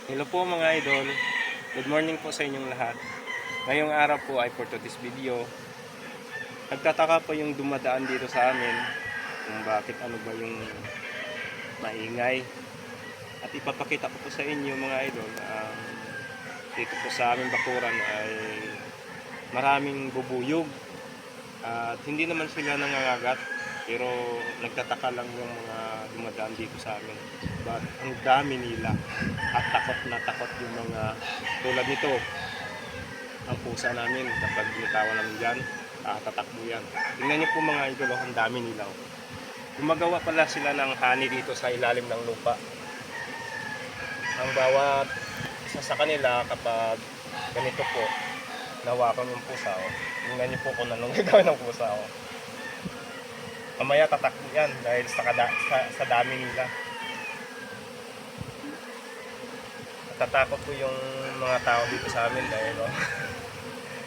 Hello po mga idol. Good morning po sa inyong lahat. Ngayong araw po ay for today's video. Nagtataka po yung dumadaan dito sa amin kung bakit ano ba yung maingay. At ipapakita ko po sa inyo mga idol. Dito po sa aming bakuran ay maraming bubuyog. At hindi naman sila nangangagat. Pero nagtataka lang yung mga dumadaan dito sa amin. But ang dami nila. At takot na takot yung mga tulad nito. Ang pusa namin kapag binitawan namin dyan, tatakbo yan. Tingnan niyo po mga idol, ang dami nila. Gumagawa pala sila ng honey dito sa ilalim ng lupa. Ang bawat isa sa kanila kapag ganito po, nawakan yung pusa. Tingnan niyo po kung anong gagawin ng pusa. Mamaya tatakbo yan dahil sa dami nila. Tatakot po yung mga tao dito sa amin dahil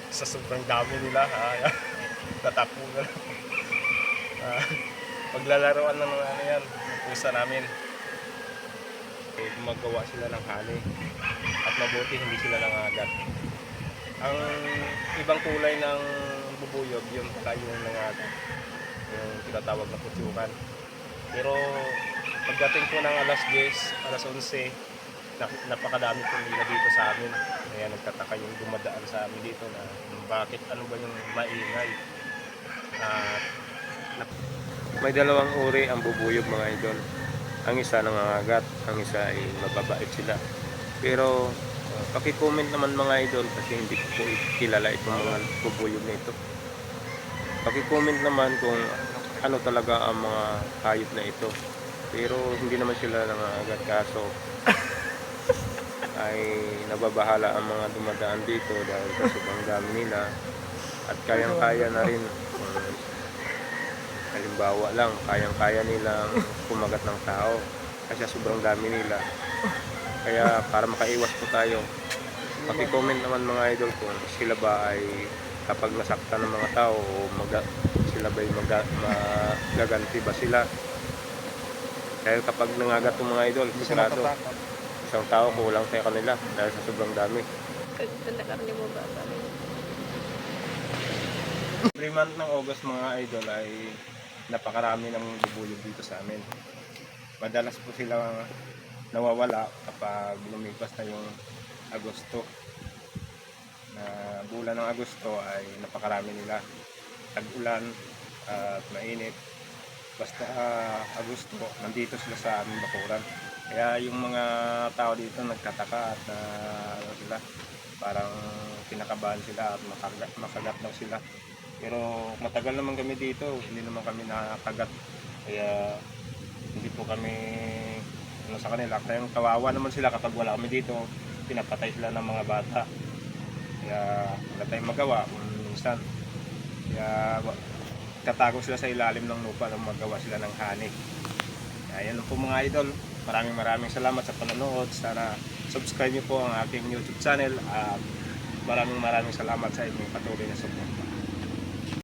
sa sobrang dami nila. Tatakbo na lang. Paglalaroan ng ano yan, ng pusa namin. Gumagawa sila ng honey at mabuti hindi sila nangagat. Ang ibang kulay ng bubuyog, yung pala yung nangagat, yung tinatawag na putyukan. Pero pagdating po ng alas 10, alas 11, napakadami po nila dito sa amin. Kaya nagtataka yung dumadaan sa amin dito na bakit ano ba yung maingay. May dalawang uri ang bubuyog mga idol. Ang isa nangangagat, ang isa ay mababait sila. Pero paki-comment naman mga idol kasi hindi ko po kilala itong mga bubuyog na ito. Paki-comment naman kung ano talaga ang mga hayop na ito. Pero hindi naman sila nangangagat, kaso ay nababahala ang mga dumadaan dito dahil sa sobrang dami nila at kayang-kaya na rin. Halimbawa lang, kayang-kaya nilang kumagat ng tao kasi sobrang dami nila. Kaya para makaiwas po tayo, paki-comment naman mga idol kung sila ba ay kapag nasaktan ng mga tao o sila ba ay magaganti ba sila. Dahil kapag nangagat ng mga idol, sigurado isang tao kulang sa kanila dahil sa sobrang dami. 3 month ng August mga idol ay napakarami ng bubuyog dito sa amin. Madalas po sila nawawala kapag lumipas na yung Agosto. Bulan ng Agosto ay napakarami nila. Tag-ulan at mainit. Basta Agosto, nandito sila sa aming bakuran. Kaya yung mga tao dito nagtataka at sila, parang kinakabahan sila at makagat daw sila. Pero matagal naman kami dito, hindi naman kami nakagat. Kaya hindi po kami sa kanila. Kaya kawawa naman sila kapag wala kami dito, pinapatay sila ng mga bata. Kaya wala tayong magawa minsan. Kaya tatago sila sa ilalim ng lupa nang magawa sila ng honey. Kaya yan po mga idol. Maraming salamat sa panonood. Sana subscribe niyo po ang aking YouTube channel at maraming salamat sa inyong patuloy na suporta.